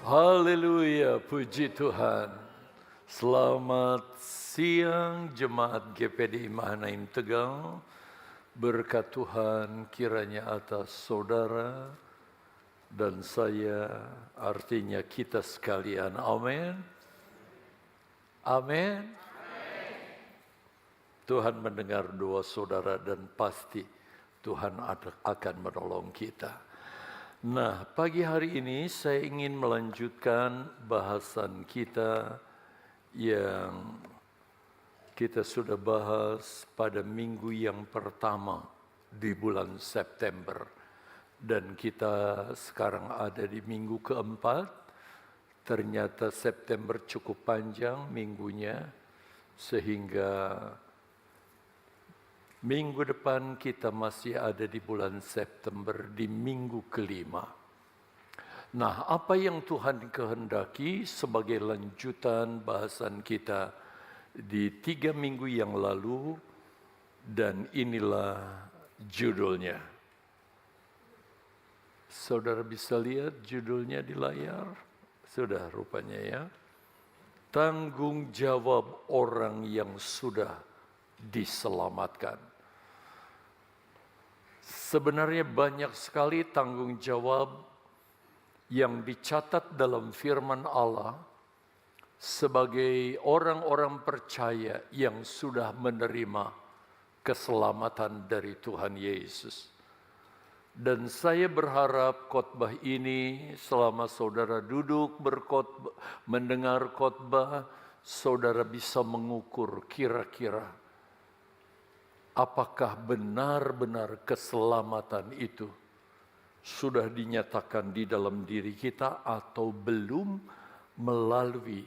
Haleluya, puji Tuhan. Selamat siang jemaat GPD Mahanaim Tegal. Berkat Tuhan kiranya atas saudara dan saya, artinya kita sekalian. Amin. Amin. Tuhan mendengar doa saudara dan pasti Tuhan akan menolong kita. Nah, pagi hari ini saya ingin melanjutkan bahasan kita yang kita sudah bahas pada minggu yang pertama di bulan September. Dan kita sekarang ada di minggu keempat. Ternyata September cukup panjang minggunya, sehingga minggu depan kita masih ada di bulan September di minggu kelima. Nah, apa yang Tuhan kehendaki sebagai lanjutan bahasan kita di 3 minggu yang lalu, dan inilah judulnya. Saudara bisa lihat judulnya di layar? Sudah rupanya ya. Tanggung jawab orang yang sudah diselamatkan. Sebenarnya banyak sekali tanggung jawab yang dicatat dalam firman Allah sebagai orang-orang percaya yang sudah menerima keselamatan dari Tuhan Yesus. Dan saya berharap khotbah ini selama saudara duduk mendengar khotbah, saudara bisa mengukur kira-kira apakah benar-benar keselamatan itu sudah dinyatakan di dalam diri kita atau belum, melalui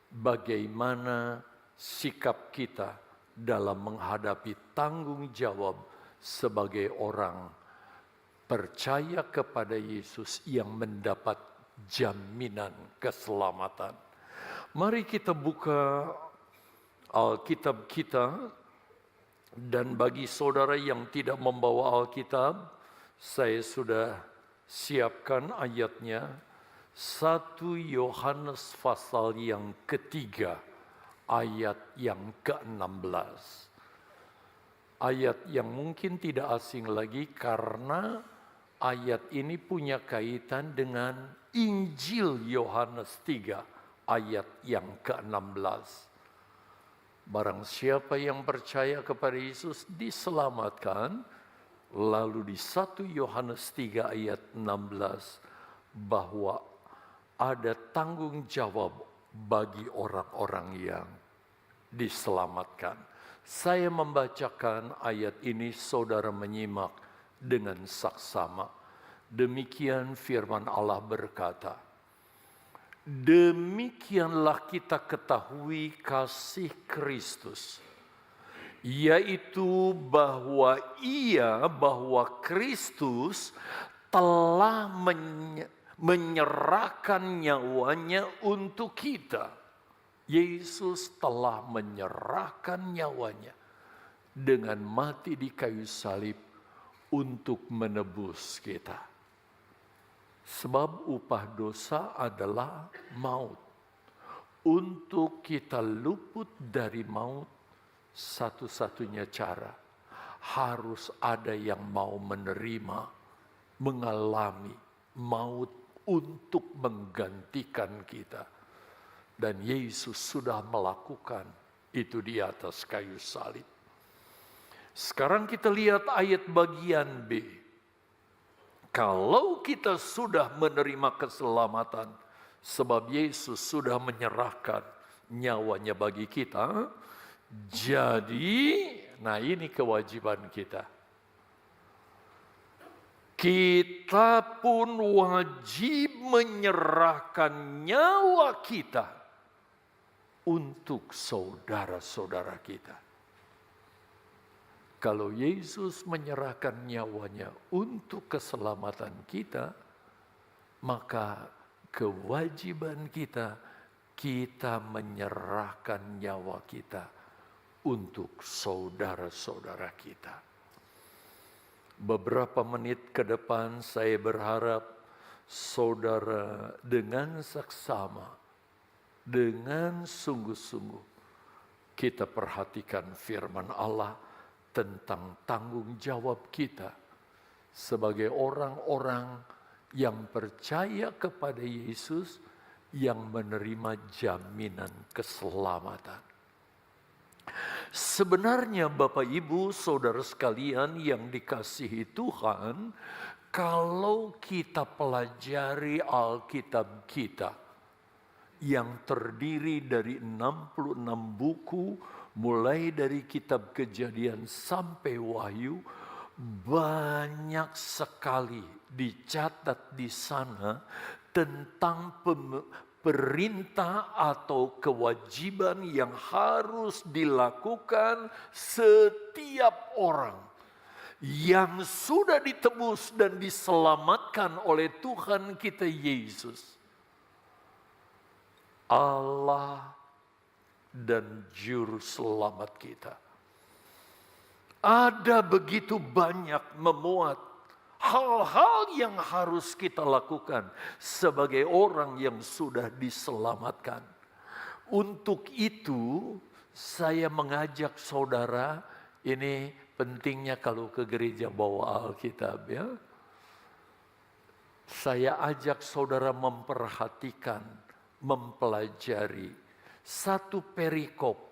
bagaimana sikap kita dalam menghadapi tanggung jawab sebagai orang percaya kepada Yesus yang mendapat jaminan keselamatan. Mari kita buka Alkitab kita. Dan bagi saudara yang tidak membawa Alkitab, saya sudah siapkan ayatnya. 1 Yohanes pasal yang ketiga, ayat yang ke-16. Ayat yang mungkin tidak asing lagi karena ayat ini punya kaitan dengan Injil Yohanes 3, ayat yang ke-16. Barang siapa yang percaya kepada Yesus diselamatkan. Lalu di 1 Yohanes 3 ayat 16 bahwa ada tanggung jawab bagi orang-orang yang diselamatkan. Saya membacakan ayat ini, saudara menyimak dengan saksama. Demikian firman Allah berkata, demikianlah kita ketahui kasih Kristus, yaitu bahwa Kristus telah menyerahkan nyawanya untuk kita. Yesus telah menyerahkan nyawanya dengan mati di kayu salib untuk menebus kita. Sebab upah dosa adalah maut. Untuk kita luput dari maut, satu-satunya cara harus ada yang mau menerima, mengalami maut untuk menggantikan kita. Dan Yesus sudah melakukan itu di atas kayu salib. Sekarang kita lihat ayat bagian B. Kalau kita sudah menerima keselamatan, sebab Yesus sudah menyerahkan nyawanya bagi kita, jadi, nah ini kewajiban kita. Kita pun wajib menyerahkan nyawa kita untuk saudara-saudara kita. Kalau Yesus menyerahkan nyawanya untuk keselamatan kita, maka kewajiban kita menyerahkan nyawa kita untuk saudara-saudara kita. Beberapa menit ke depan saya berharap saudara dengan saksama, dengan sungguh-sungguh kita perhatikan firman Allah tentang tanggung jawab kita sebagai orang-orang yang percaya kepada Yesus, yang menerima jaminan keselamatan. Sebenarnya Bapak Ibu Saudara sekalian yang dikasihi Tuhan, kalau kita pelajari Alkitab kita yang terdiri dari 66 buku, mulai dari kitab Kejadian sampai Wahyu, banyak sekali dicatat di sana tentang perintah atau kewajiban yang harus dilakukan setiap orang yang sudah ditebus dan diselamatkan oleh Tuhan kita Yesus. Allah dan Juru Selamat kita. Ada begitu banyak memuat hal-hal yang harus kita lakukan sebagai orang yang sudah diselamatkan. Untuk itu saya mengajak saudara, ini pentingnya kalau ke gereja bawa Alkitab ya. Saya ajak saudara memperhatikan, mempelajari satu perikop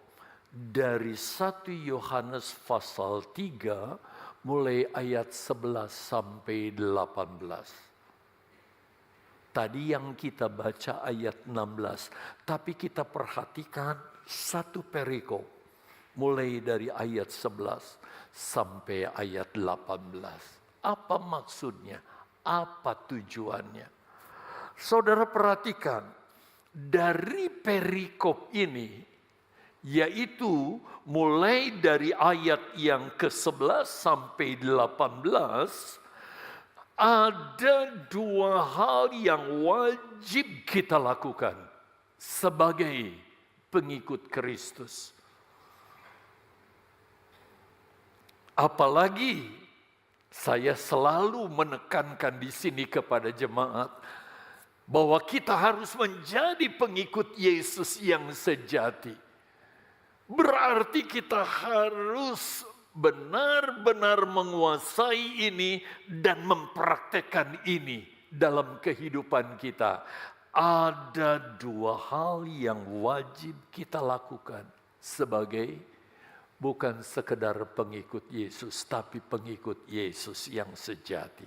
dari 1 Yohanes pasal 3 mulai ayat 11 sampai 18. Tadi yang kita baca ayat 16, tapi kita perhatikan satu perikop mulai dari ayat 11 sampai ayat 18. Apa maksudnya? Apa tujuannya? Saudara perhatikan, dari perikop ini, yaitu mulai dari ayat yang ke-11 sampai 18, ada dua hal yang wajib kita lakukan sebagai pengikut Kristus. Apalagi saya selalu menekankan di sini kepada jemaat bahwa kita harus menjadi pengikut Yesus yang sejati. Berarti kita harus benar-benar menguasai ini dan mempraktekkan ini dalam kehidupan kita. Ada dua hal yang wajib kita lakukan sebagai bukan sekedar pengikut Yesus, tapi pengikut Yesus yang sejati.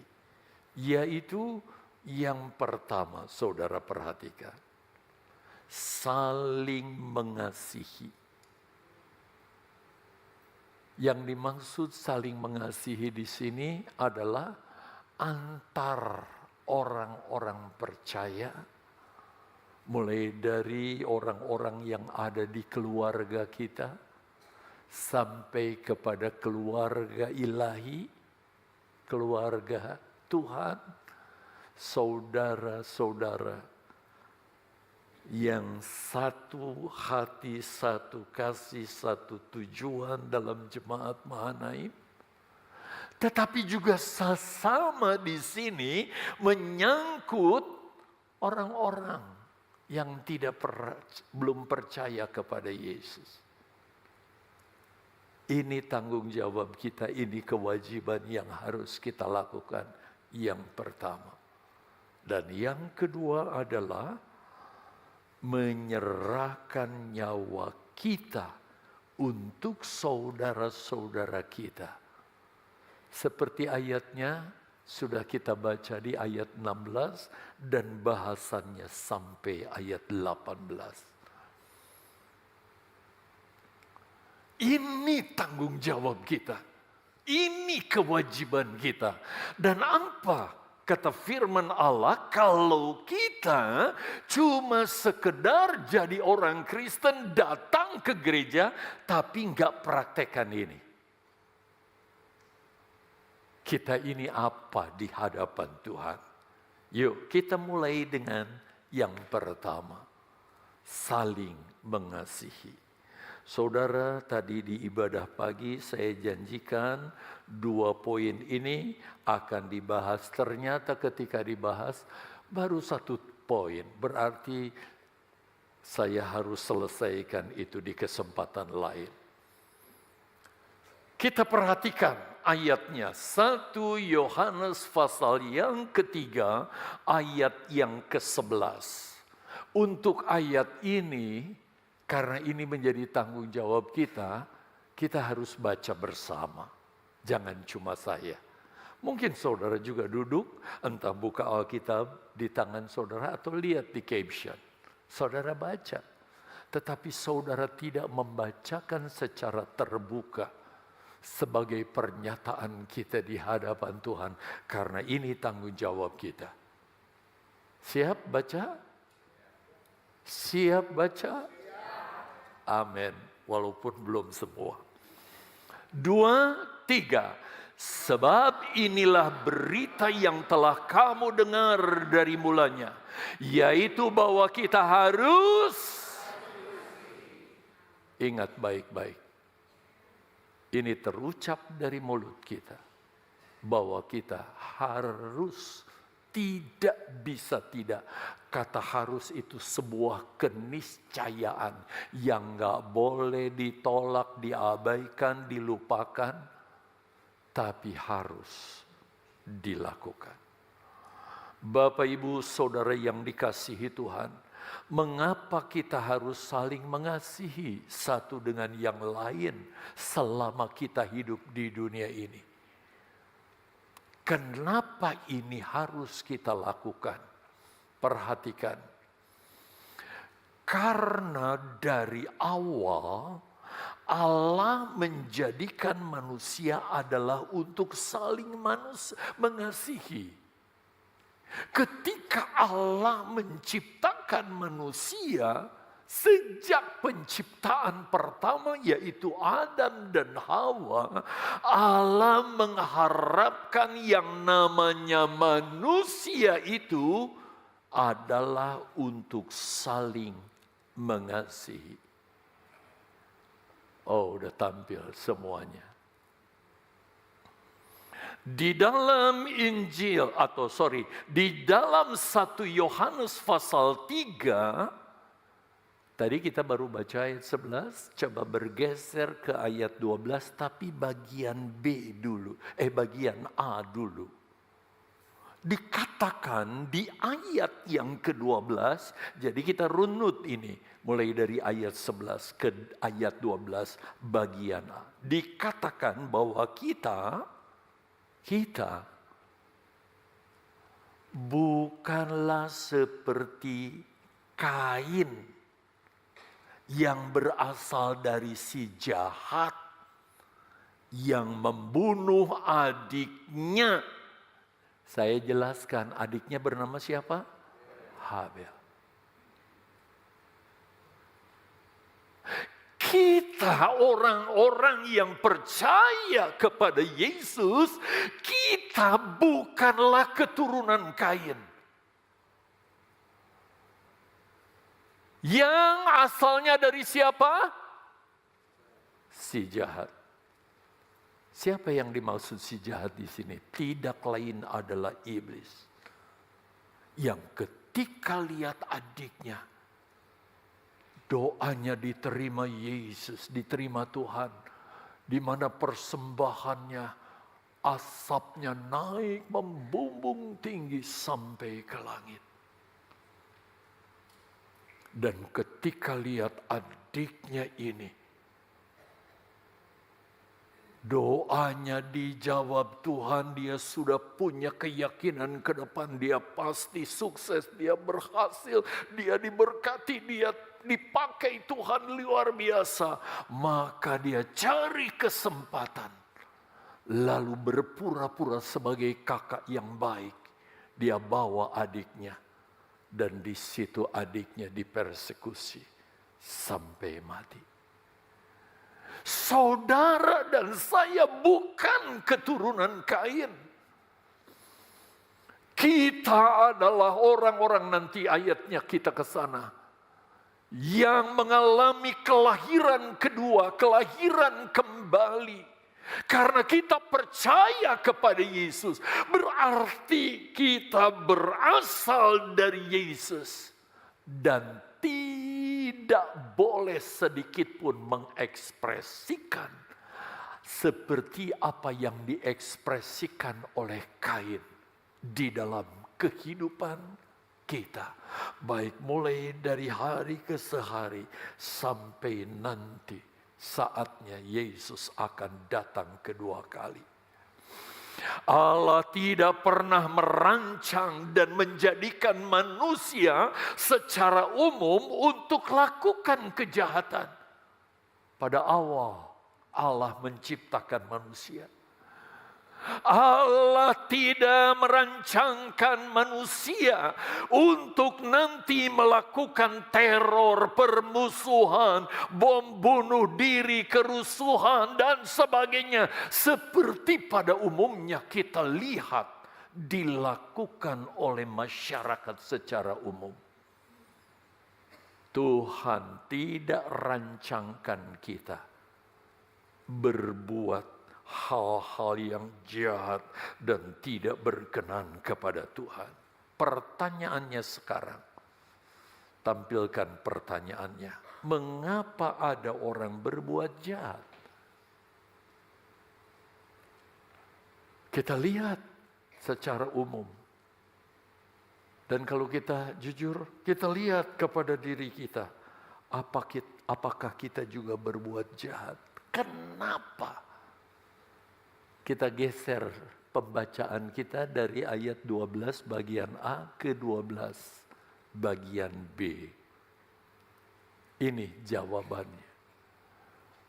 Yaitu yang pertama, saudara perhatikan, saling mengasihi. Yang dimaksud saling mengasihi di sini adalah antar orang-orang percaya, mulai dari orang-orang yang ada di keluarga kita, sampai kepada keluarga ilahi, keluarga Tuhan, saudara-saudara yang satu hati, satu kasih, satu tujuan dalam jemaat Mahanaim. Tetapi juga sama di sini menyangkut orang-orang yang belum percaya kepada Yesus. Ini tanggung jawab kita, ini kewajiban yang harus kita lakukan yang pertama. Dan yang kedua adalah menyerahkan nyawa kita untuk saudara-saudara kita. Seperti ayatnya sudah kita baca di ayat 16 dan bahasannya sampai ayat 18. Ini tanggung jawab kita. Ini kewajiban kita. Dan apa kata firman Allah, kalau kita cuma sekedar jadi orang Kristen, datang ke gereja, tapi nggak praktekkan ini. Kita ini apa di hadapan Tuhan? Yuk kita mulai dengan yang pertama, saling mengasihi. Saudara, tadi di ibadah pagi saya janjikan 2 poin ini akan dibahas. Ternyata ketika dibahas Baru satu poin, berarti saya harus selesaikan itu di kesempatan lain. Kita perhatikan ayatnya, 1 Yohanes pasal yang ketiga, ayat yang ke-11. Untuk ayat ini, karena ini menjadi tanggung jawab kita, kita harus baca bersama. Jangan cuma saya. Mungkin saudara juga duduk, entah buka Alkitab di tangan saudara atau lihat di caption. Saudara baca, tetapi saudara tidak membacakan secara terbuka sebagai pernyataan kita di hadapan Tuhan. Karena ini tanggung jawab kita. Siap baca? Siap baca? Amin. Walaupun belum semua. 2, 3. Sebab inilah berita yang telah kamu dengar dari mulanya, yaitu bahwa kita harus ingat baik-baik. Ini terucap dari mulut kita, bahwa kita harus, tidak bisa tidak. Kata harus itu sebuah keniscayaan yang gak boleh ditolak, diabaikan, dilupakan. Tapi harus dilakukan. Bapak, Ibu, Saudara yang dikasihi Tuhan, mengapa kita harus saling mengasihi satu dengan yang lain selama kita hidup di dunia ini? Kenapa ini harus kita lakukan? Perhatikan. Karena dari awal Allah menjadikan manusia adalah untuk saling mengasihi. Ketika Allah menciptakan manusia, sejak penciptaan pertama yaitu Adam dan Hawa, Allah mengharapkan yang namanya manusia itu adalah untuk saling mengasihi. Oh, udah tampil semuanya. Di dalam Injil, di dalam 1 Yohanes pasal 3, tadi kita baru baca ayat 11, coba bergeser ke ayat 12, tapi bagian B dulu, bagian A dulu. Dikatakan di ayat yang ke-12, jadi kita runut ini. Mulai dari ayat 11 ke ayat 12 bagian A. Dikatakan bahwa kita bukanlah seperti Kain yang berasal dari si jahat yang membunuh adiknya. Saya jelaskan, adiknya bernama siapa? Habel. Kita orang-orang yang percaya kepada Yesus, kita bukanlah keturunan Kain. Yang asalnya dari siapa? Si jahat. Siapa yang dimaksud si jahat di sini? Tidak lain adalah iblis. Yang ketika lihat adiknya, doanya diterima Yesus, diterima Tuhan. Di mana persembahannya, asapnya naik membumbung tinggi sampai ke langit. Dan ketika lihat adiknya ini, doanya dijawab Tuhan, dia sudah punya keyakinan ke depan, dia pasti sukses, dia berhasil, dia diberkati, dia dipakai Tuhan luar biasa. Maka dia cari kesempatan, lalu berpura-pura sebagai kakak yang baik. Dia bawa adiknya, dan di situ adiknya dipersekusi sampai mati. Saudara dan saya bukan keturunan Kain. Kita adalah orang-orang, nanti ayatnya kita ke sana, yang mengalami kelahiran kedua, kelahiran kembali. Karena kita percaya kepada Yesus, berarti kita berasal dari Yesus. Dan tidak boleh sedikit pun mengekspresikan seperti apa yang diekspresikan oleh Kain di dalam kehidupan kita. Baik mulai dari hari ke hari sampai nanti saatnya Yesus akan datang kedua kali. Allah tidak pernah merancang dan menjadikan manusia secara umum untuk lakukan kejahatan. Pada awal Allah menciptakan manusia. Allah tidak merancangkan manusia untuk nanti melakukan teror, permusuhan, bom bunuh diri, kerusuhan, dan sebagainya. Seperti pada umumnya kita lihat dilakukan oleh masyarakat secara umum. Tuhan tidak rancangkan kita berbuat hal-hal yang jahat dan tidak berkenan kepada Tuhan. Pertanyaannya sekarang, tampilkan pertanyaannya. Mengapa ada orang berbuat jahat? Kita lihat secara umum. Dan kalau kita jujur, kita lihat kepada diri kita. Apakah kita juga berbuat jahat? Kenapa? Kita geser pembacaan kita dari ayat 12 bagian A ke 12 bagian B. Ini jawabannya.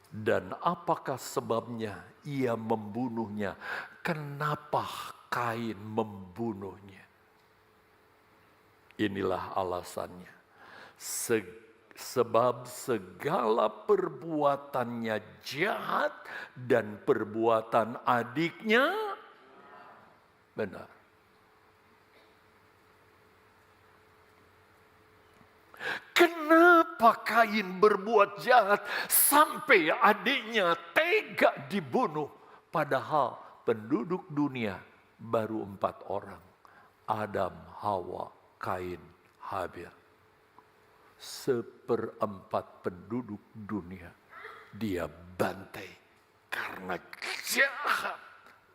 Dan apakah sebabnya ia membunuhnya? Kenapa Kain membunuhnya? Inilah alasannya. Sebab segala perbuatannya jahat dan perbuatan adiknya benar. Kenapa Kain berbuat jahat sampai adiknya tega dibunuh? Padahal penduduk dunia baru 4 orang. Adam, Hawa, Kain, Habil. 1/4 penduduk dunia dia bantai karena jahat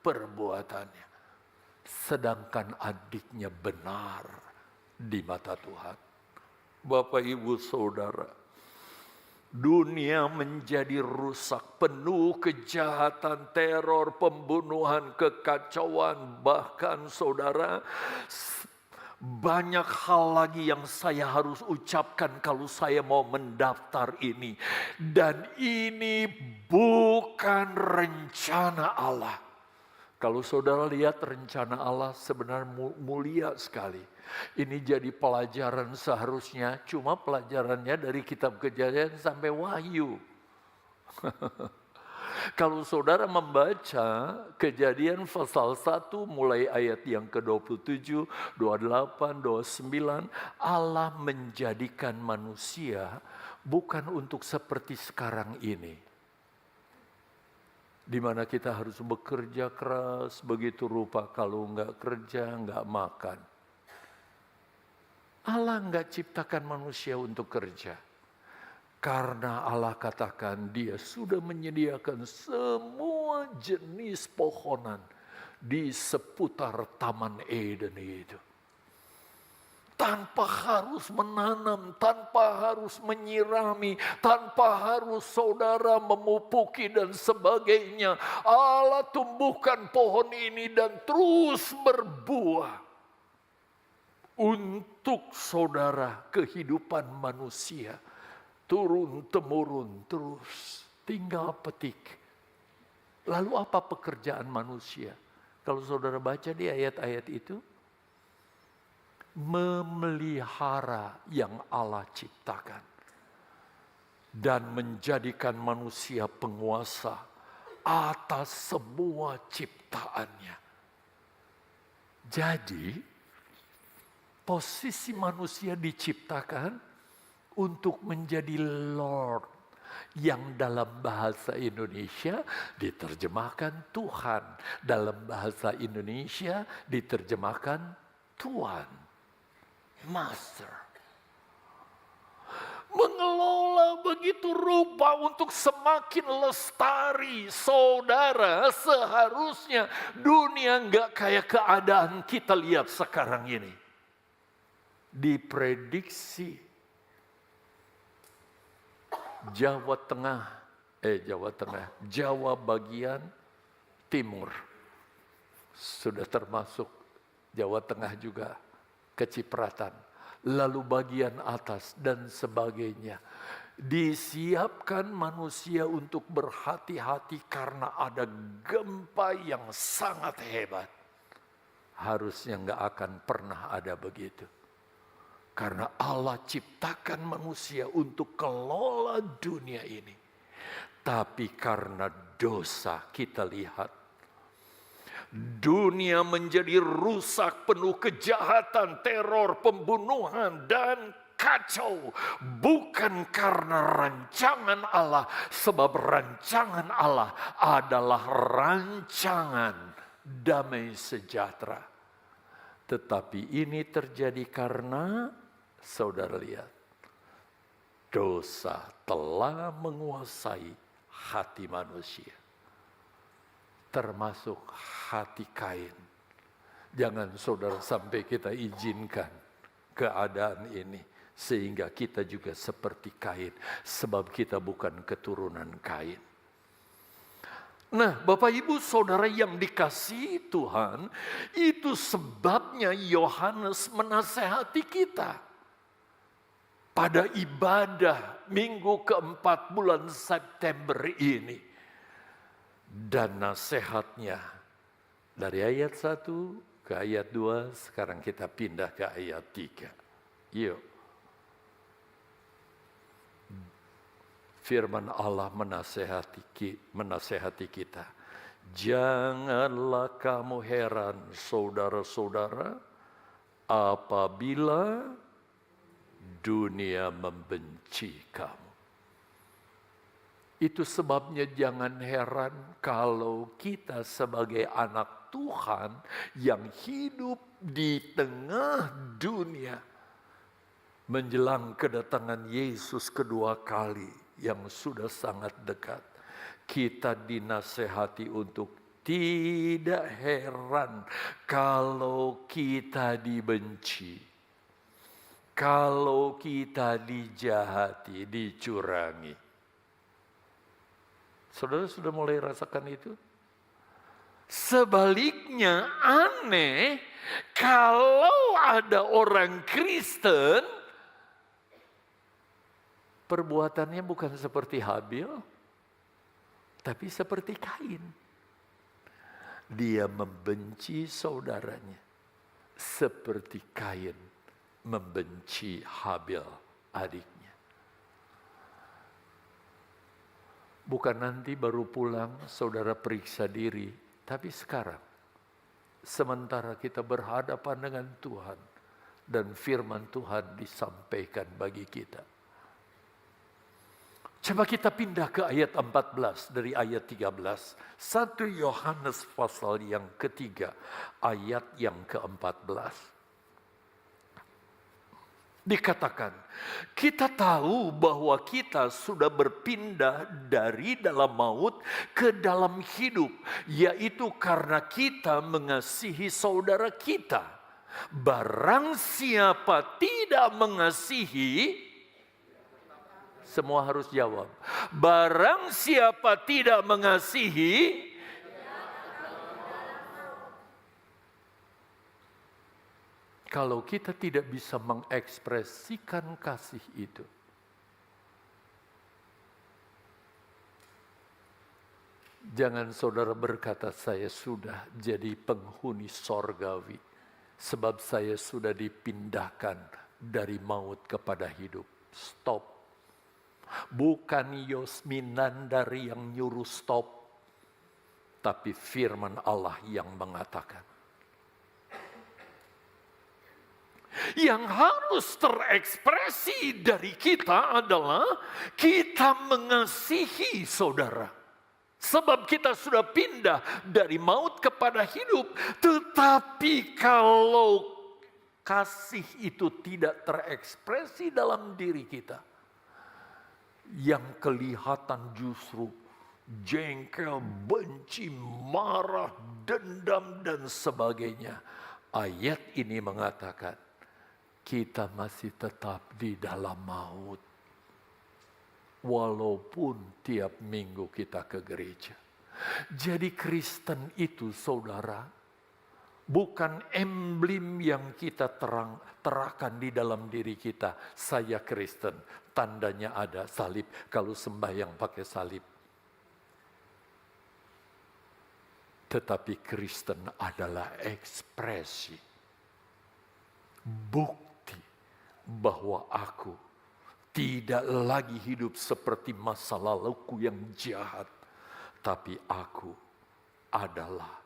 perbuatannya. Sedangkan adiknya benar di mata Tuhan. Bapak, Ibu, Saudara, dunia menjadi rusak, penuh kejahatan, teror, pembunuhan, kekacauan. Bahkan saudara, banyak hal lagi yang saya harus ucapkan kalau saya mau mendaftar ini. Dan ini bukan rencana Allah. Kalau saudara lihat rencana Allah sebenarnya mulia sekali. Ini jadi pelajaran seharusnya, cuma pelajarannya dari kitab Kejadian sampai Wahyu. Kalau saudara membaca Kejadian pasal 1 mulai ayat yang ke-27, 28, 29, Allah menjadikan manusia bukan untuk seperti sekarang ini. Di mana kita harus bekerja keras begitu rupa, kalau enggak kerja enggak makan. Allah enggak ciptakan manusia untuk kerja. Karena Allah katakan dia sudah menyediakan semua jenis pohonan di seputar Taman Eden itu. Tanpa harus menanam, tanpa harus menyirami, tanpa harus saudara memupuki dan sebagainya. Allah tumbuhkan pohon ini dan terus berbuah. Untuk saudara kehidupan manusia. Turun-temurun terus, tinggal petik. Lalu apa pekerjaan manusia? Kalau saudara baca di ayat-ayat itu, memelihara yang Allah ciptakan. Dan menjadikan manusia penguasa atas semua ciptaannya. Jadi, posisi manusia diciptakan untuk menjadi Lord, Yang dalam bahasa Indonesia diterjemahkan Tuhan. Dalam bahasa Indonesia diterjemahkan Tuan, Master. Mengelola begitu rupa untuk semakin lestari. Saudara, seharusnya dunia enggak kayak keadaan kita lihat sekarang ini. Diprediksi Jawa bagian timur. Sudah termasuk Jawa Tengah juga kecipratan. Lalu bagian atas dan sebagainya. Disiapkan manusia untuk berhati-hati karena ada gempa yang sangat hebat. Harusnya nggak akan pernah ada begitu. Karena Allah ciptakan manusia untuk kelola dunia ini. Tapi karena dosa kita lihat. Dunia menjadi rusak, penuh kejahatan, teror, pembunuhan, dan kacau. Bukan karena rancangan Allah. Sebab rancangan Allah adalah rancangan damai sejahtera. Tetapi ini terjadi karena, saudara lihat, dosa telah menguasai hati manusia. Termasuk hati Kain. Jangan saudara sampai kita izinkan keadaan ini. Sehingga kita juga seperti Kain. Sebab kita bukan keturunan Kain. Nah, Bapak Ibu Saudara yang dikasihi Tuhan, itu sebabnya Yohanes menasehati kita. Pada ibadah minggu keempat bulan September ini. Dan nasihatnya dari ayat 1 ke ayat 2, sekarang kita pindah ke ayat 3. Yuk. Firman Allah menasehati kita. Janganlah kamu heran, saudara-saudara, apabila dunia membenci kamu. Itu sebabnya jangan heran kalau kita sebagai anak Tuhan yang hidup di tengah dunia menjelang kedatangan Yesus kedua kali yang sudah sangat dekat. Kita dinasehati untuk tidak heran kalau kita dibenci, kalau kita dijahati, dicurangi. Saudara sudah mulai rasakan itu? Sebaliknya aneh kalau ada orang Kristen perbuatannya bukan seperti Habil, tapi seperti Kain. Dia membenci saudaranya seperti Kain membenci Habil adiknya. Bukan nanti baru pulang saudara periksa diri, tapi sekarang. Sementara kita berhadapan dengan Tuhan dan firman Tuhan disampaikan bagi kita. Coba kita pindah ke ayat 14 dari ayat 13. 1 Yohanes pasal yang ketiga, ayat yang ke-14. Dikatakan, kita tahu bahwa kita sudah berpindah dari dalam maut ke dalam hidup, yaitu karena kita mengasihi saudara kita. Barang siapa tidak mengasihi, semua harus jawab. Barang siapa tidak mengasihi, kalau kita tidak bisa mengekspresikan kasih itu, jangan saudara berkata, saya sudah jadi penghuni sorgawi, sebab saya sudah dipindahkan dari maut kepada hidup. Stop. Bukan Yosminandari yang nyuruh stop, tapi firman Allah yang mengatakan. Yang harus terekspresi dari kita adalah kita mengasihi saudara. Sebab kita sudah pindah dari maut kepada hidup. Tetapi kalau kasih itu tidak terekspresi dalam diri kita, yang kelihatan justru jengkel, benci, marah, dendam, dan sebagainya. Ayat ini mengatakan, kita masih tetap di dalam maut. Walaupun tiap minggu kita ke gereja. Jadi Kristen itu saudara, bukan emblem yang kita terahkan di dalam diri kita. Saya Kristen, tandanya ada salib. Kalau sembahyang pakai salib. Tetapi Kristen adalah ekspresi, bukti bahwa aku tidak lagi hidup seperti masa laluku yang jahat. Tapi aku adalah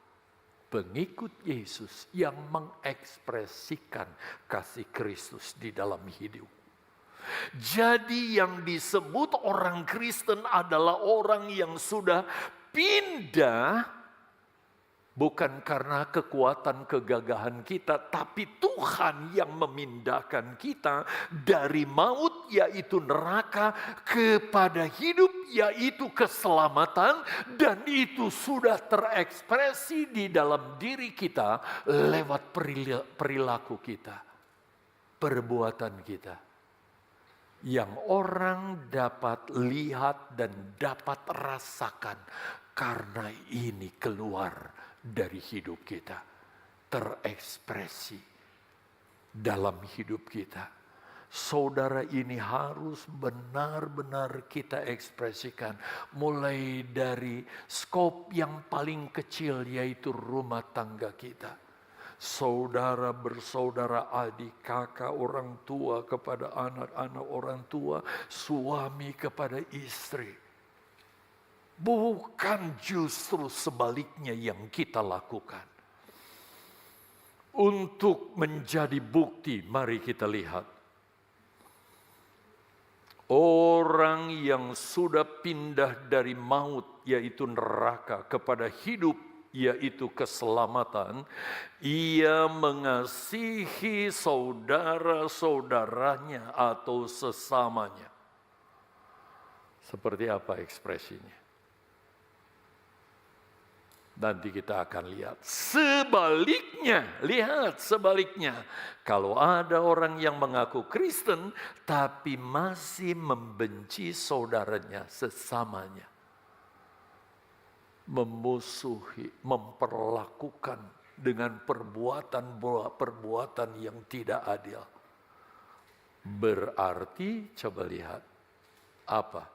pengikut Yesus yang mengekspresikan kasih Kristus di dalam hidup. Jadi yang disebut orang Kristen adalah orang yang sudah pindah. Bukan karena kekuatan kegagahan kita, tapi Tuhan yang memindahkan kita dari maut, yaitu neraka, kepada hidup, yaitu keselamatan. Dan itu sudah terekspresi di dalam diri kita lewat perilaku kita, perbuatan kita. Yang orang dapat lihat dan dapat rasakan karena ini keluar dari hidup kita, terekspresi dalam hidup kita. Saudara, ini harus benar-benar kita ekspresikan, mulai dari skop yang paling kecil, yaitu rumah tangga kita. Saudara bersaudara, adik, kakak, orang tua kepada anak-anak orang tua, suami kepada istri. Bukan justru sebaliknya yang kita lakukan. Untuk menjadi bukti, mari kita lihat. Orang yang sudah pindah dari maut, yaitu neraka, kepada hidup, yaitu keselamatan. Ia mengasihi saudara-saudaranya atau sesamanya. Seperti apa ekspresinya? Nanti kita akan lihat. Sebaliknya, lihat sebaliknya. Kalau ada orang yang mengaku Kristen, tapi masih membenci saudaranya, sesamanya. Memusuhi, memperlakukan dengan perbuatan yang tidak adil. Berarti, coba lihat. Apa?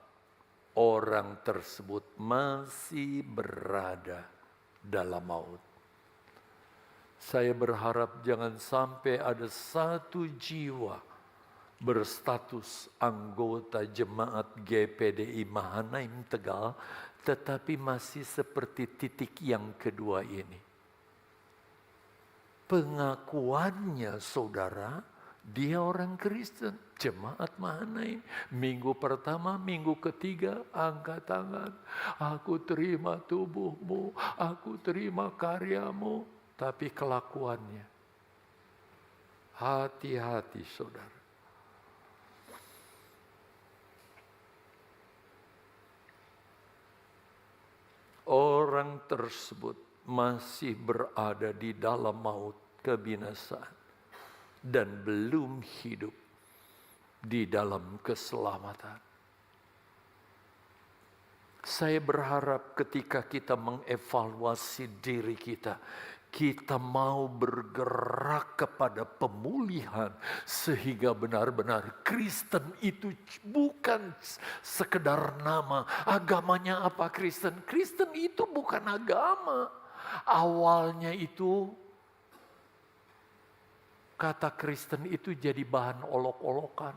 Orang tersebut masih berada dalam maut. Saya berharap jangan sampai ada satu jiwa berstatus anggota jemaat GPDI Mahanaim Tegal, tetapi masih seperti titik yang kedua ini. Pengakuannya saudara, dia orang Kristen, jemaat Mahanaim. Minggu pertama, minggu ketiga, angkat tangan. Aku terima tubuhmu, aku terima karyamu. Tapi kelakuannya, hati-hati saudara. Orang tersebut masih berada di dalam maut, kebinasaan. Dan belum hidup di dalam keselamatan. Saya berharap ketika kita mengevaluasi diri kita, kita mau bergerak kepada pemulihan. Sehingga benar-benar Kristen itu bukan sekedar nama. Agamanya apa Kristen? Kristen itu bukan agama. Awalnya itu, kata Kristen itu jadi bahan olok-olokan.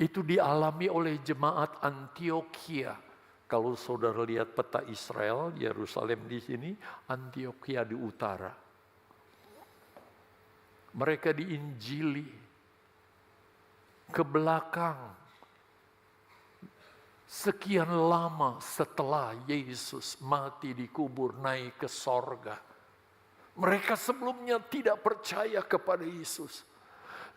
Itu dialami oleh jemaat Antioquia. Kalau saudara lihat peta Israel, Yerusalem di sini, Antioquia di utara. Mereka diinjili ke belakang. Sekian lama setelah Yesus mati dikubur naik ke sorga. Mereka sebelumnya tidak percaya kepada Yesus.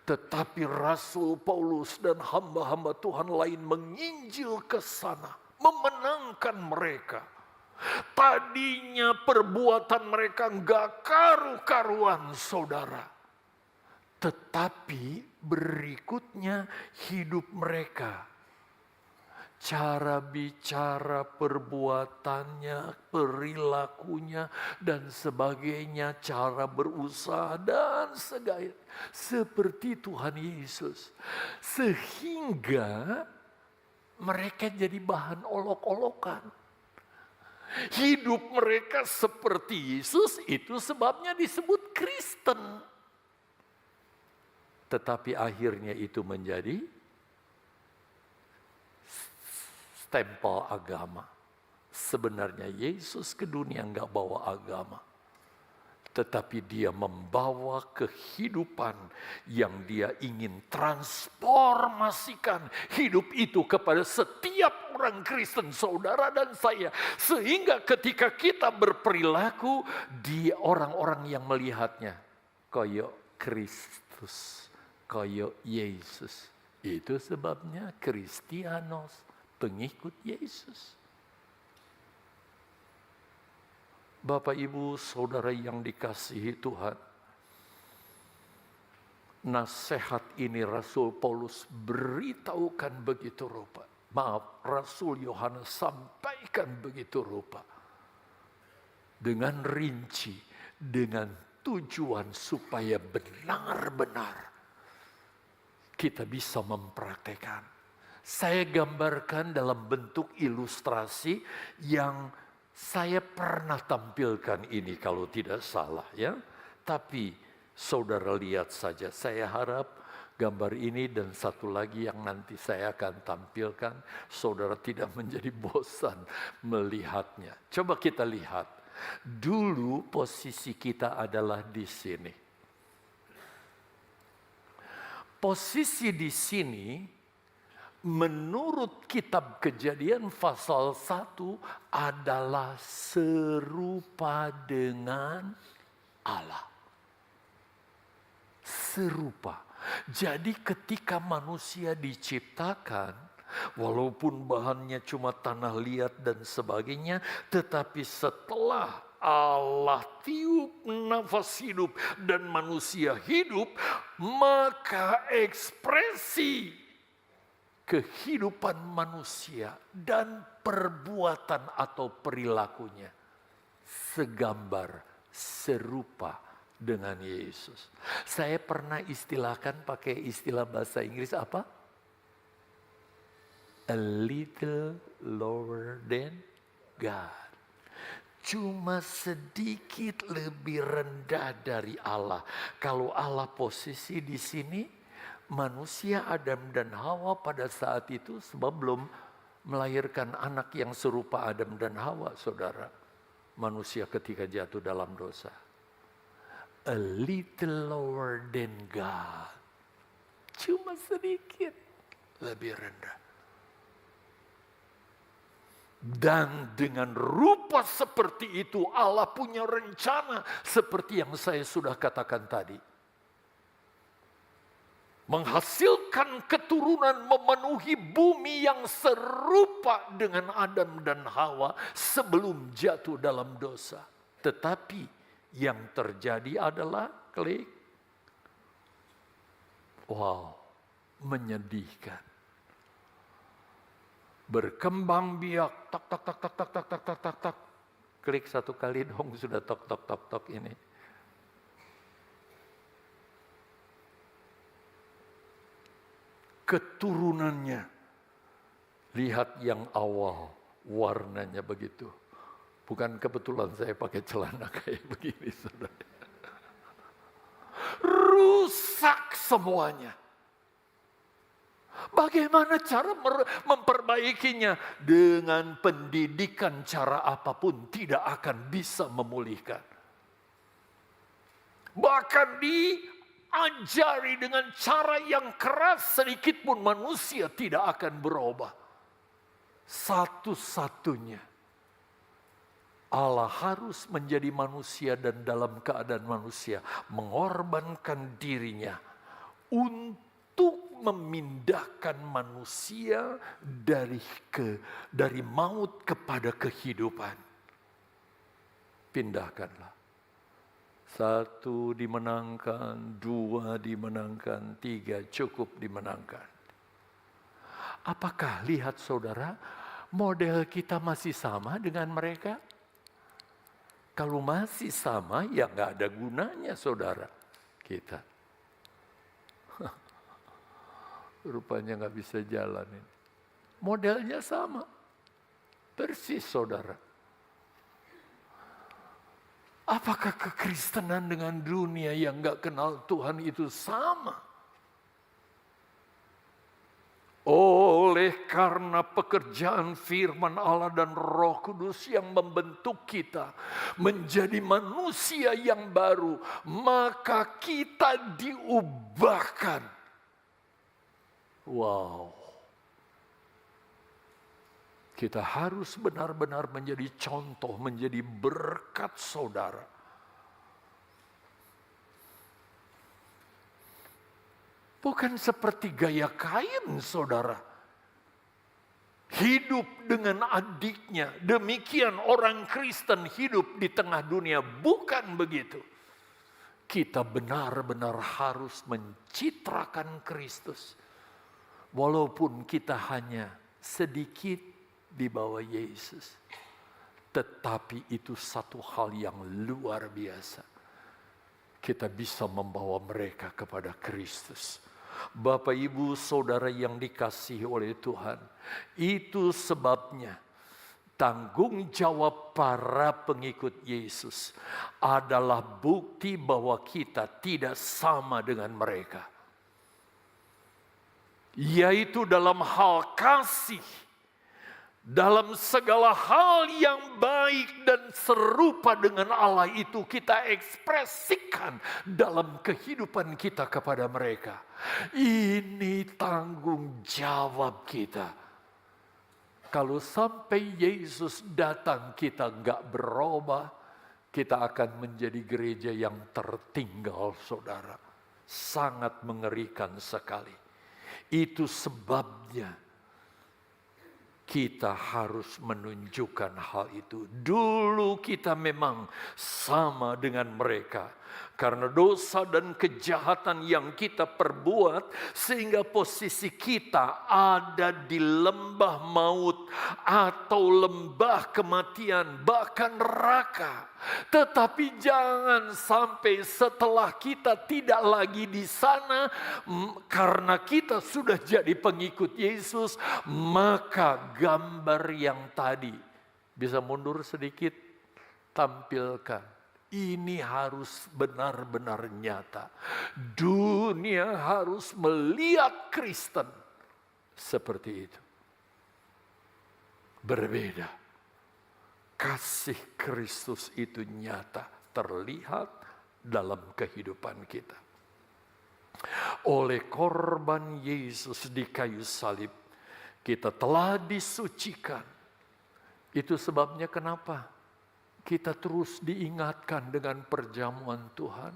Tetapi Rasul Paulus dan hamba-hamba Tuhan lain menginjil ke sana. Memenangkan mereka. Tadinya perbuatan mereka enggak karu-karuan, saudara. Tetapi berikutnya hidup mereka, cara bicara, perbuatannya, perilakunya, dan sebagainya, cara berusaha dan segala seperti Tuhan Yesus. Sehingga mereka jadi bahan olok-olokan. Hidup mereka seperti Yesus, itu sebabnya disebut Kristen. Tetapi akhirnya itu menjadi stempel agama. Sebenarnya Yesus ke dunia enggak bawa agama. Tetapi dia membawa kehidupan yang dia ingin transformasikan hidup itu kepada setiap orang Kristen, saudara dan saya. Sehingga ketika kita berperilaku, di orang-orang yang melihatnya, koyo Kristus. Kayak Yesus. Itu sebabnya Kristianos, pengikut Yesus. Bapak, Ibu, Saudara yang dikasihi Tuhan. Nasihat ini Rasul Paulus beritahukan begitu rupa. Rasul Yohanes sampaikan begitu rupa. Dengan rinci, dengan tujuan supaya benar-benar kita bisa mempraktekkan. Saya gambarkan dalam bentuk ilustrasi yang saya pernah tampilkan ini kalau tidak salah ya. Tapi saudara lihat saja, saya harap gambar ini dan satu lagi yang nanti saya akan tampilkan, saudara tidak menjadi bosan melihatnya. Coba kita lihat. Dulu posisi kita adalah di sini. Posisi di sini, menurut kitab Kejadian pasal 1 adalah serupa dengan Allah. Serupa. Jadi ketika manusia diciptakan, walaupun bahannya cuma tanah liat dan sebagainya, tetapi setelah Allah tiup nafas hidup dan manusia hidup, maka ekspresi kehidupan manusia dan perbuatan atau perilakunya segambar, serupa dengan Yesus. Saya pernah istilahkan pakai istilah bahasa Inggris apa? A little lower than God. Cuma sedikit lebih rendah dari Allah. Kalau Allah posisi di sini, manusia Adam dan Hawa pada saat itu sebab belum melahirkan anak yang serupa Adam dan Hawa, saudara. Manusia ketika jatuh dalam dosa. A little lower than God. Cuma sedikit lebih rendah. Dan dengan rupa seperti itu Allah punya rencana seperti yang saya sudah katakan tadi. Menghasilkan keturunan memenuhi bumi yang serupa dengan Adam dan Hawa sebelum jatuh dalam dosa. Tetapi yang terjadi adalah klik. Wow, menyedihkan. Berkembang biak, tak tak tak tak tak tak tak tak tak tak. Klik satu kali dong sudah tok tok tok tok ini. Keturunannya, lihat yang awal warnanya begitu. Bukan kebetulan saya pakai celana kayak begini, saudara. Rusak semuanya. Bagaimana cara memperbaikinya? Dengan pendidikan cara apapun tidak akan bisa memulihkan. Bahkan di ajari dengan cara yang keras, sedikit pun manusia tidak akan berubah. Satu-satunya Allah harus menjadi manusia dan dalam keadaan manusia mengorbankan dirinya untuk memindahkan manusia dari maut kepada kehidupan. Pindahkanlah. 1 dimenangkan, 2 dimenangkan, 3 cukup dimenangkan. Apakah lihat saudara, model kita masih sama dengan mereka? Kalau masih sama, ya nggak ada gunanya saudara kita. Rupanya nggak bisa jalanin. Modelnya sama, persis saudara. Apakah kekristenan dengan dunia yang nggak kenal Tuhan itu sama? Oleh karena pekerjaan firman Allah dan Roh Kudus yang membentuk kita menjadi manusia yang baru, maka kita diubahkan. Wow. Kita harus benar-benar menjadi contoh, menjadi berkat saudara. Bukan seperti gaya Kain, saudara. Hidup dengan adiknya. Demikian orang Kristen hidup di tengah dunia. Bukan begitu. Kita benar-benar harus mencitrakan Kristus. Walaupun kita hanya sedikit di bawah Yesus. Tetapi itu satu hal yang luar biasa. Kita bisa membawa mereka kepada Kristus. Bapak, Ibu, Saudara yang dikasihi oleh Tuhan. Itu sebabnya tanggung jawab para pengikut Yesus adalah bukti bahwa kita tidak sama dengan mereka. Yaitu dalam hal kasih. Dalam segala hal yang baik dan serupa dengan Allah itu kita ekspresikan dalam kehidupan kita kepada mereka. Ini tanggung jawab kita. Kalau sampai Yesus datang kita nggak berubah, kita akan menjadi gereja yang tertinggal, saudara. Sangat mengerikan sekali. Itu sebabnya kita harus menunjukkan hal itu. Dulu kita memang sama dengan mereka. Karena dosa dan kejahatan yang kita perbuat. Sehingga posisi kita ada di lembah maut. Atau lembah kematian. Bahkan neraka. Tetapi jangan sampai setelah kita tidak lagi di sana. Karena kita sudah jadi pengikut Yesus. Maka gambar yang tadi. Bisa mundur sedikit. Tampilkan. Ini harus benar-benar nyata. Dunia harus melihat Kristen seperti itu. Berbeda. Kasih Kristus itu nyata, terlihat dalam kehidupan kita. Oleh korban Yesus di kayu salib, kita telah disucikan. Itu sebabnya kenapa? Kita terus diingatkan dengan perjamuan Tuhan.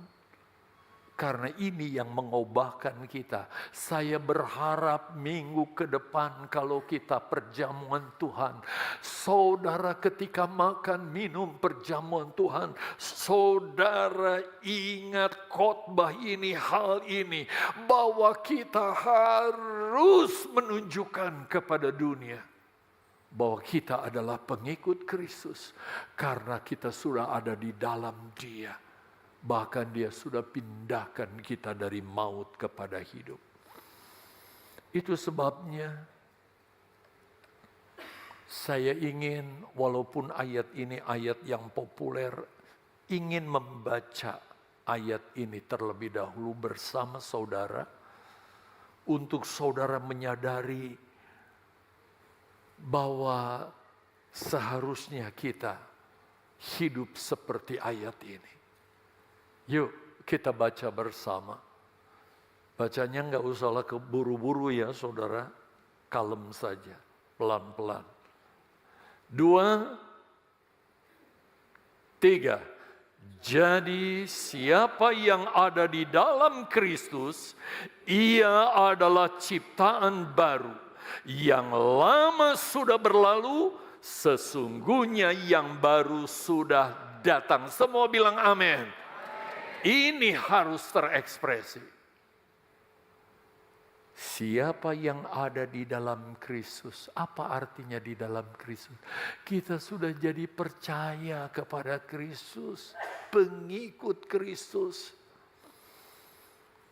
Karena ini yang mengubahkan kita. Saya berharap minggu ke depan kalau kita perjamuan Tuhan. Saudara ketika makan minum perjamuan Tuhan. Saudara ingat khotbah ini, hal ini. Bahwa kita harus menunjukkan kepada dunia. Bahwa kita adalah pengikut Kristus. Karena kita sudah ada di dalam Dia. Bahkan Dia sudah pindahkan kita dari maut kepada hidup. Itu sebabnya saya ingin, walaupun ayat ini ayat yang populer, ingin membaca ayat ini terlebih dahulu bersama saudara. Untuk saudara menyadari bahwa seharusnya kita hidup seperti ayat ini. Yuk kita baca bersama. Bacanya nggak usahlah keburu-buru ya saudara, kalem saja, pelan-pelan. 2, 3. Jadi siapa yang ada di dalam Kristus, ia adalah ciptaan baru. Yang lama sudah berlalu, sesungguhnya yang baru sudah datang. Semua bilang amin. Ini harus terekspresi. Siapa yang ada di dalam Kristus? Apa artinya di dalam Kristus? Kita sudah jadi percaya kepada Kristus, pengikut Kristus.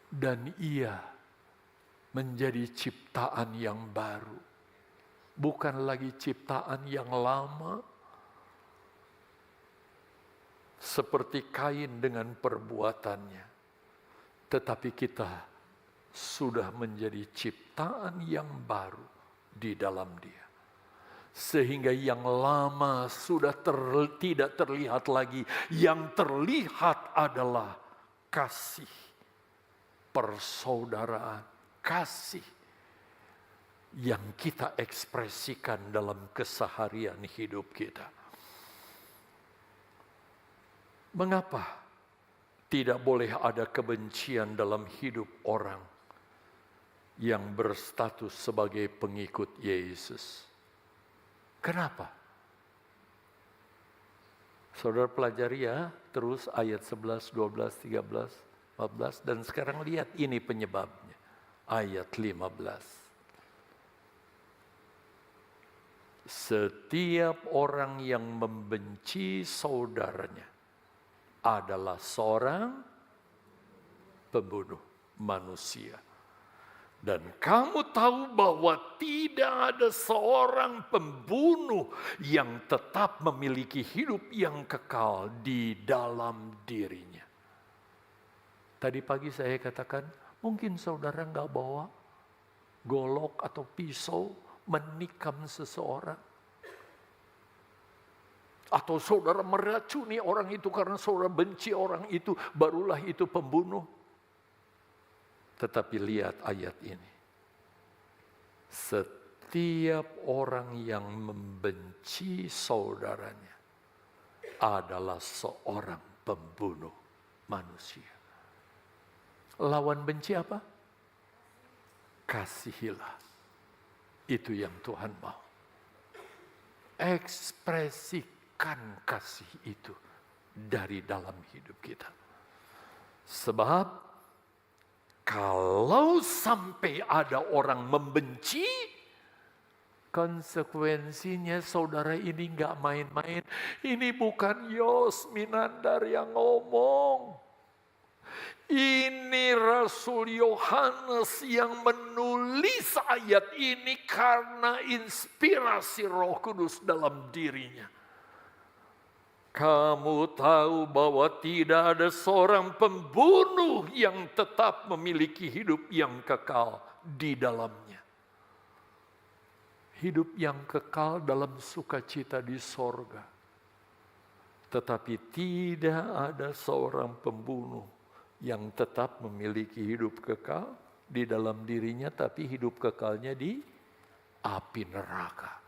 Dan ia menjadi ciptaan yang baru. Bukan lagi ciptaan yang lama. Seperti Kain dengan perbuatannya. Tetapi kita sudah menjadi ciptaan yang baru di dalam Dia. Sehingga yang lama sudah tidak terlihat lagi. Yang terlihat adalah kasih, persaudaraan, kasih yang kita ekspresikan dalam keseharian hidup kita. Mengapa tidak boleh ada kebencian dalam hidup orang yang berstatus sebagai pengikut Yesus? Kenapa? Saudara pelajari ya, terus ayat 11, 12, 13, 14, dan sekarang lihat ini penyebabnya. Ayat 15. Setiap orang yang membenci saudaranya adalah seorang pembunuh manusia. Dan kamu tahu bahwa tidak ada seorang pembunuh yang tetap memiliki hidup yang kekal di dalam dirinya. Tadi pagi saya katakan, mungkin saudara nggak bawa golok atau pisau menikam seseorang. Atau saudara meracuni orang itu karena saudara benci orang itu, barulah itu pembunuh. Tetapi lihat ayat ini. Setiap orang yang membenci saudaranya adalah seorang pembunuh manusia. Lawan benci apa? Kasihilah. Itu yang Tuhan mau. Ekspresikan kasih itu dari dalam hidup kita. Sebab kalau sampai ada orang membenci, konsekuensinya saudara ini nggak main-main. Ini bukan Yosminandar yang ngomong. Ini Rasul Yohanes yang menulis ayat ini karena inspirasi Roh Kudus dalam dirinya. Kamu tahu bahwa tidak ada seorang pembunuh yang tetap memiliki hidup yang kekal di dalamnya. Hidup yang kekal dalam sukacita di sorga. Tetapi tidak ada seorang pembunuh yang tetap memiliki hidup kekal di dalam dirinya, tapi hidup kekalnya di api neraka.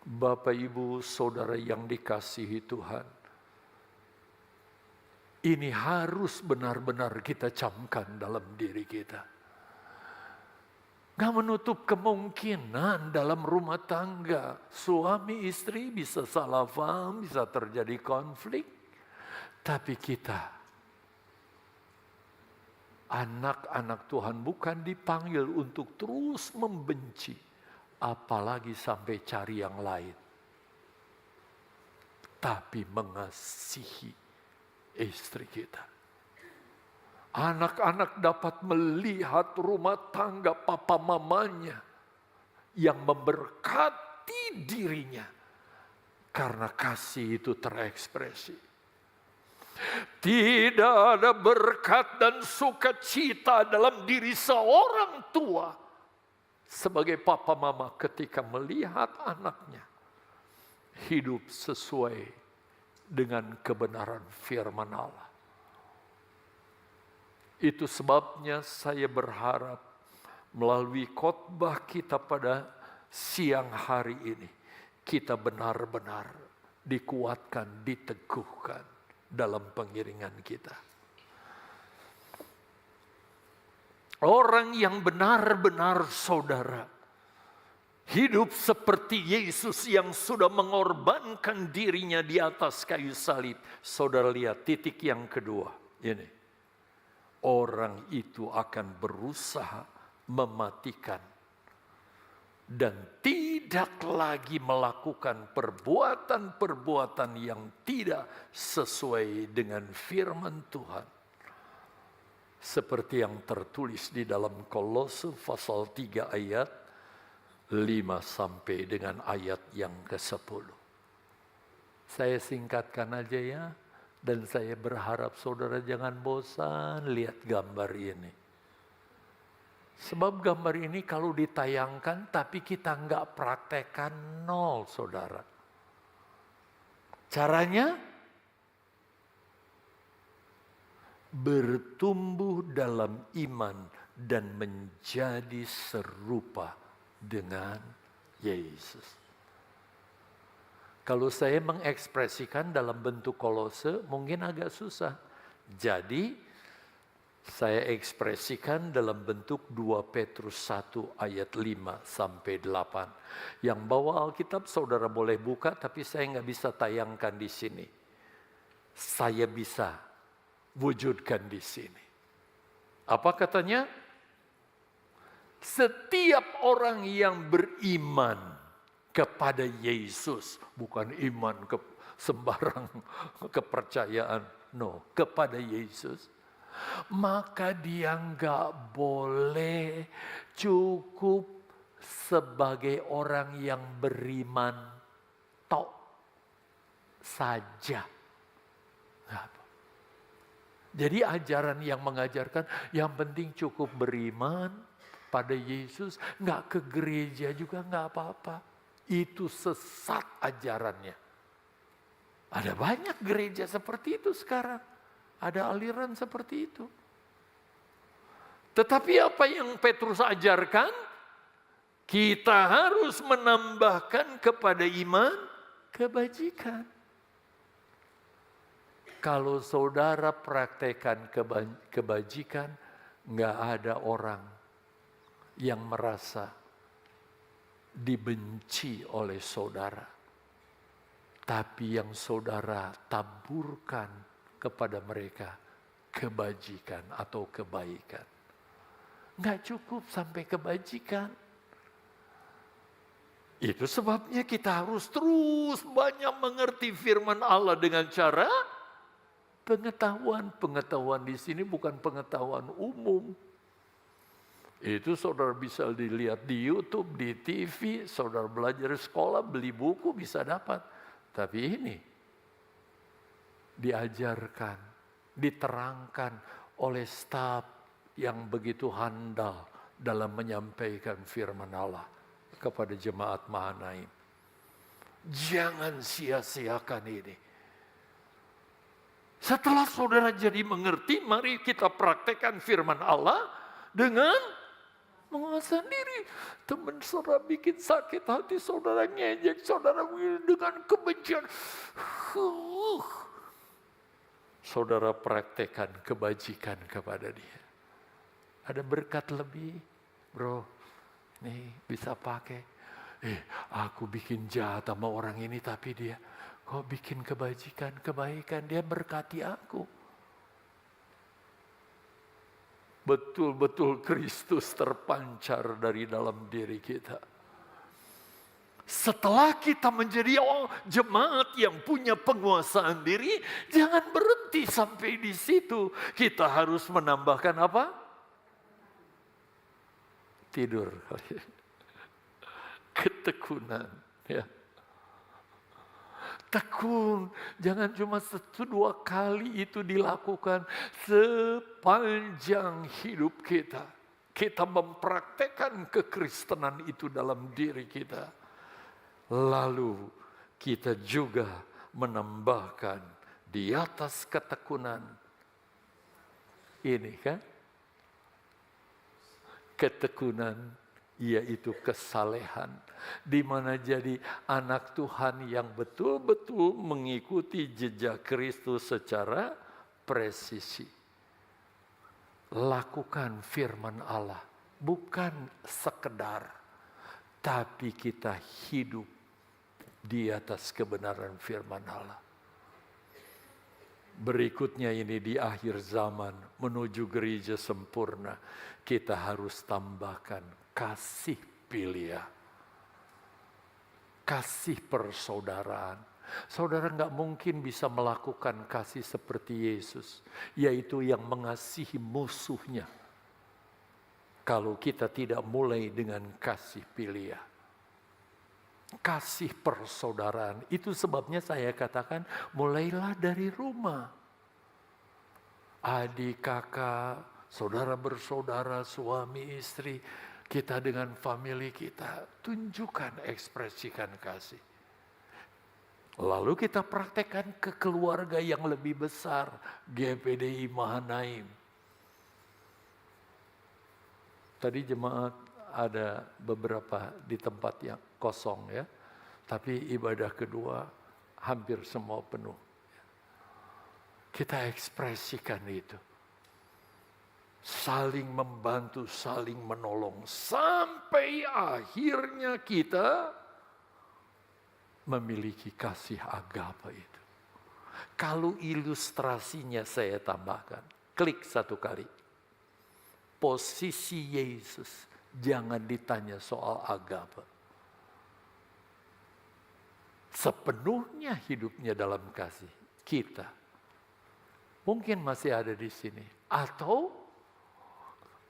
Bapak, Ibu, Saudara yang dikasihi Tuhan, ini harus benar-benar kita camkan dalam diri kita. Gak menutup kemungkinan dalam rumah tangga, suami istri bisa salah paham, bisa terjadi konflik. Tapi kita, anak-anak Tuhan, bukan dipanggil untuk terus membenci. Apalagi sampai cari yang lain. Tapi mengasihi istri kita. Anak-anak dapat melihat rumah tangga papa mamanya yang memberkati dirinya. Karena kasih itu terekspresi. Tidak ada berkat dan sukacita dalam diri seorang tua sebagai papa mama ketika melihat anaknya hidup sesuai dengan kebenaran firman Allah. Itu sebabnya saya berharap melalui khotbah kita pada siang hari ini, kita benar-benar dikuatkan, diteguhkan dalam pengiringan kita. Orang yang benar-benar saudara, hidup seperti Yesus yang sudah mengorbankan dirinya di atas kayu salib. Saudara lihat titik yang kedua ini. Orang itu akan berusaha mematikan dan tidak lagi melakukan perbuatan-perbuatan yang tidak sesuai dengan firman Tuhan. Seperti yang tertulis di dalam Kolose pasal 3 ayat 5 sampai dengan ayat yang ke-10. Saya singkatkan aja ya. Dan saya berharap saudara jangan bosan lihat gambar ini. Sebab gambar ini kalau ditayangkan tapi kita nggak praktekkan, nol saudara. Caranya bertumbuh dalam iman dan menjadi serupa dengan Yesus. Kalau saya mengekspresikan dalam bentuk Kolose mungkin agak susah. Jadi saya ekspresikan dalam bentuk 2 Petrus 1 ayat 5 sampai 8. Yang bawa Alkitab saudara boleh buka, tapi saya nggak bisa tayangkan di sini. Saya bisa wujudkan di sini. Apa katanya? Setiap orang yang beriman kepada Yesus, bukan iman ke sembarang kepercayaan, no, kepada Yesus, maka dia nggak boleh cukup sebagai orang yang beriman tok saja. Jadi ajaran yang mengajarkan yang penting cukup beriman pada Yesus, nggak ke gereja juga nggak apa-apa. Itu sesat ajarannya. Ada banyak gereja seperti itu sekarang. Ada aliran seperti itu. Tetapi apa yang Petrus ajarkan? Kita harus menambahkan kepada iman kebajikan. Kalau saudara praktekkan kebajikan, nggak ada orang yang merasa dibenci oleh saudara. Tapi yang saudara taburkan kepada mereka kebajikan atau kebaikan. Nggak cukup sampai kebajikan. Itu sebabnya kita harus terus banyak mengerti firman Allah dengan cara pengetahuan. Pengetahuan di sini bukan pengetahuan umum. Itu saudara bisa dilihat di YouTube, di TV, saudara belajar di sekolah, beli buku bisa dapat. Tapi ini diajarkan, diterangkan oleh staf yang begitu handal dalam menyampaikan firman Allah kepada jemaat Mahanaim. Jangan sia-siakan ini. Setelah saudara jadi mengerti, mari kita praktekkan firman Allah dengan menguasai diri. Teman saudara bikin sakit hati, saudara ngejek, saudara dengan kebencian. Saudara praktekkan kebajikan kepada dia. Ada berkat lebih, bro. Nih bisa pakai. Aku bikin jahat sama orang ini, tapi dia kok bikin kebajikan, kebaikan. Dia berkati aku. Betul-betul Kristus terpancar dari dalam diri kita. Setelah kita menjadi jemaat yang punya penguasaan diri, jangan berhenti sampai di situ. Kita harus menambahkan apa? Tidur. Ketekunan. Ya. Tekun, jangan cuma 1-2 kali itu dilakukan sepanjang hidup kita. Kita mempraktekkan kekristenan itu dalam diri kita. Lalu kita juga menambahkan di atas ketekunan ini kan ketekunan, yaitu kesalehan, di mana jadi anak Tuhan yang betul-betul mengikuti jejak Kristus secara presisi. Lakukan firman Allah, bukan sekedar, tapi kita hidup di atas kebenaran firman Allah. Berikutnya ini di akhir zaman menuju gereja sempurna, kita harus tambahkan kasih filia, kasih persaudaraan. Saudara nggak mungkin bisa melakukan kasih seperti Yesus, yaitu yang mengasihi musuhnya, kalau kita tidak mulai dengan kasih filia, kasih persaudaraan. Itu sebabnya saya katakan mulailah dari rumah. Adik, kakak, saudara bersaudara, suami, istri, kita dengan famili kita, tunjukkan, ekspresikan kasih. Lalu kita praktekkan ke keluarga yang lebih besar, GPDI Mahanaim. Tadi jemaat ada beberapa di tempat yang kosong ya, tapi ibadah kedua hampir semua penuh. Kita ekspresikan itu. Saling membantu, saling menolong, sampai akhirnya kita memiliki kasih agape itu. Kalau ilustrasinya saya tambahkan, klik satu kali. Posisi Yesus, jangan ditanya soal agape. Sepenuhnya hidupnya dalam kasih. Kita mungkin masih ada di sini, atau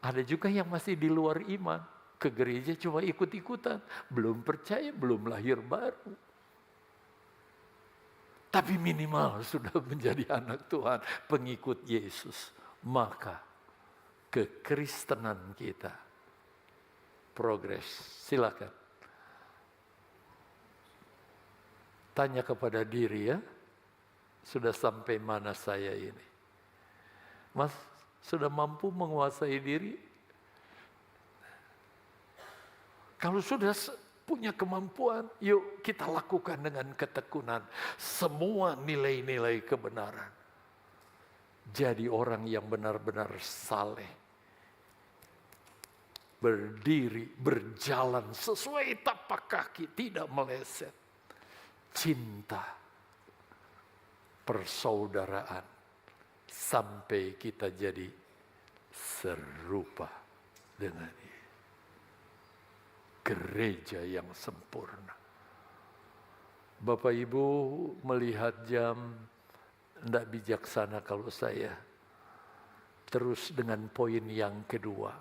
ada juga yang masih di luar iman, ke gereja cuma ikut-ikutan, belum percaya, belum lahir baru. Tapi minimal sudah menjadi anak Tuhan, pengikut Yesus. Maka kekristenan kita progres. Silakan. Tanya kepada diri ya, sudah sampai mana saya ini? Mas, sudah mampu menguasai diri? Kalau sudah punya kemampuan, yuk kita lakukan dengan ketekunan semua nilai-nilai kebenaran. Jadi orang yang benar-benar saleh, berdiri, berjalan sesuai tapak kaki, tidak meleset. Cinta, persaudaraan, sampai kita jadi serupa dengan Dia. Gereja yang sempurna. Bapak Ibu melihat jam, tidak bijaksana kalau saya terus dengan poin yang kedua.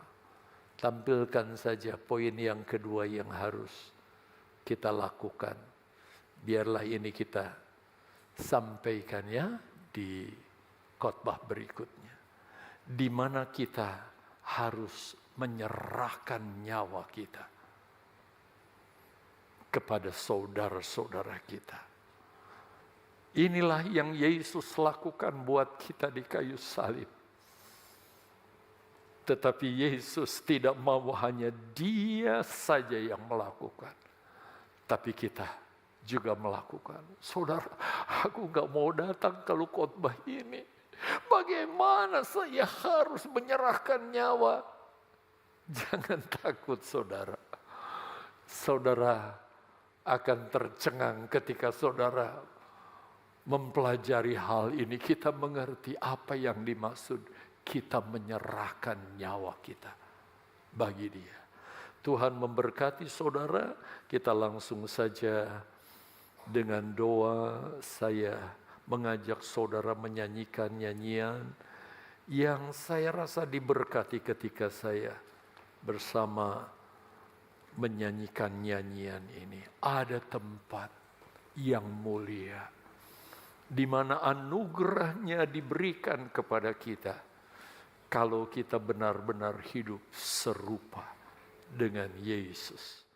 Tampilkan saja poin yang kedua yang harus kita lakukan. Biarlah ini kita sampaikan ya di khotbah berikutnya. Di mana kita harus menyerahkan nyawa kita kepada saudara-saudara kita. Inilah yang Yesus lakukan buat kita di kayu salib. Tetapi Yesus tidak mau hanya Dia saja yang melakukan, tapi kita juga melakukan. Saudara, aku gak mau datang kalau khotbah ini. Bagaimana saya harus menyerahkan nyawa? Jangan takut saudara. Saudara akan tercengang ketika saudara mempelajari hal ini. Kita mengerti apa yang dimaksud kita menyerahkan nyawa kita bagi Dia. Tuhan memberkati saudara. Kita langsung saja dengan doa. Saya mengajak saudara menyanyikan nyanyian yang saya rasa diberkati ketika saya bersama menyanyikan nyanyian ini. Ada tempat yang mulia di mana anugerahnya diberikan kepada kita kalau kita benar-benar hidup serupa dengan Yesus.